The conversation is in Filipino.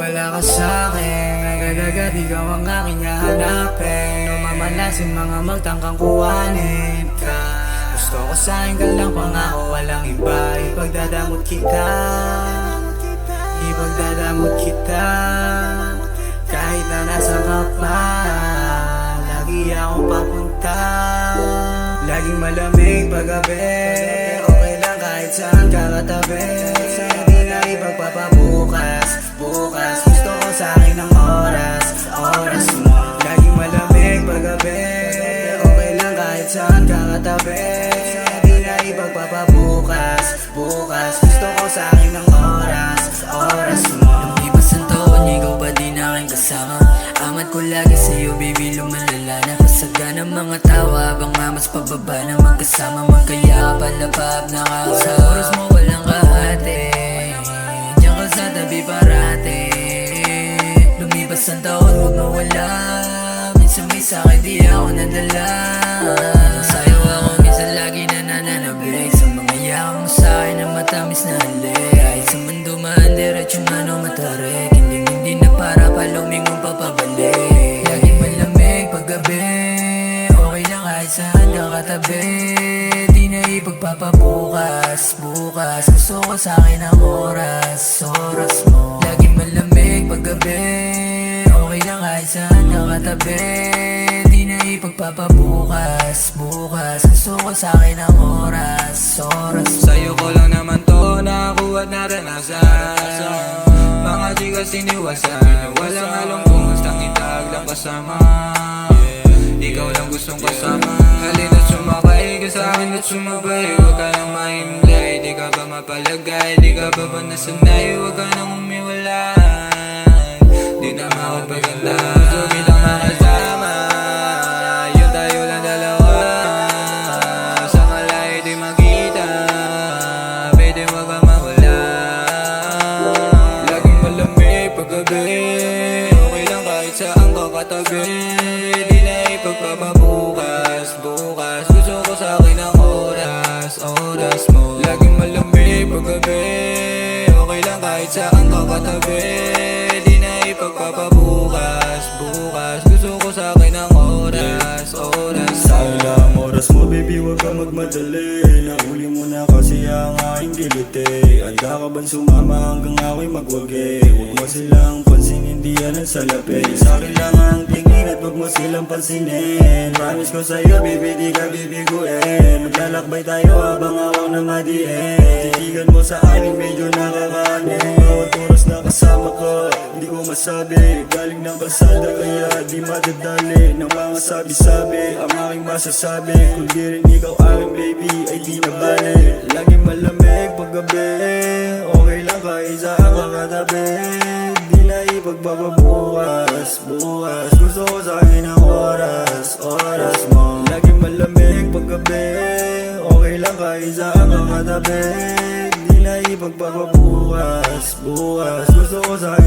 wala ka sa'kin, agad-agad ikaw ang aking hahanapin. Lumamalasin mga magtangkang kuhanin ka. Gusto ko sa'kin ka lang, pangako walang iba. Ipagdadamot kita, ipagdadamot kita. Kahit na nasa ka pa, lagi akong papunta. Laging malamig paggabi, okay lang kahit saan ka katabi. Di na ipagpapabukas, bukas. Gusto ko sa'kin ng oras, oras mo. Laging malamig paggabi, okay lang kahit saan ka katabi. Di na ipagpapabukas, bukas. Gusto ko sa'kin ng oras, oras mo. Lumipas ang taon, ikaw pa din aking kasama. Amat ko lagi sa'yo, baby, lumalala na. Kasaga ng mga tawa, habang mamas pababa na magkasama. Magkaya palapab na ka. Sa oras mo walang kahati, diyan ka sa tabi parate. Lumipas ang taon, huwag mawala. Minsan may sakit, di ako nadala. Sa'yo ako minsan lagi nananabik. Sa mga yakap mo sa'kin na matamis na halik. Kahit sa mundo man, diretso man o matarik. Hindi na para paluming mong papabalik. Laging malamig paggabi, okay lang kahit saan ka katabi. Di na ipagpapabukas, bukas. Gusto ko sa'kin ang oras, oras mo. Laging malamig paggabi, okay lang kahit saan ka katabi. Di na ipagpapabukas, bukas. Gusto ko sa'kin ang oras, oras mo. Sa'yo ko lang naman to nakakuha at naranasan. Mga chikas iniwasan, walang halong kumustang itag lang kasama. Ikaw lang gustong kasama. Halina sumakay ka sa'kin at sumabay. Huwag ka nang mahimlay, di ka ba mapalagay? Di ka ba nasanay? Huwag ka nang umiwalay. Di na makapaganda, gusto kitang makasama. Yun tayo lang dalawa, sa malayo di makita. Pwede wag ka mawala. Laging malamig paggabi, okay lang kahit saan ka katabi. Di na ipagpapabukas, bukas. Gusto ko sa'kin ang oras, oras mo. Laging malamig paggabi, okay lang kahit saan ka katabi. Di na ipagpapabukas, bukas. Gusto ko sa'kin ang oras, oras. Sa'yo lang oras mo, baby, huwag ka magmadali. Nahuli mo na kasi ang aking kiliti. Handa ka bang sumama hanggang ako'y magwagi? Huwag mo silang pansinin, hindi yan ang salapi. Sa'kin lang ang tingin at huwag mo silang pansinin. Promise ko sa'yo, baby, di ka bibiguin. Maglalakbay tayo habang ako na madiin. Titigan mo sa akin, medyo nakakanin. Bawat oras na kasama ka, hindi ko masabi. Galing ng kalsada kaya di madadali ng mga sabi-sabi. Ang aking masasabi, kung di rin ikaw aking baby, ay di na bali. Laging malamig paggabi, okay lang kahit saan ka katabi. Di na ipagpapabukas, bukas. Gusto ko sa'kin ang oras, oras mo. Laging malamig paggabi, okay lang kahit saan ka katabi. Di na ipagpapabukas, bukas. Gusto ko sa'kin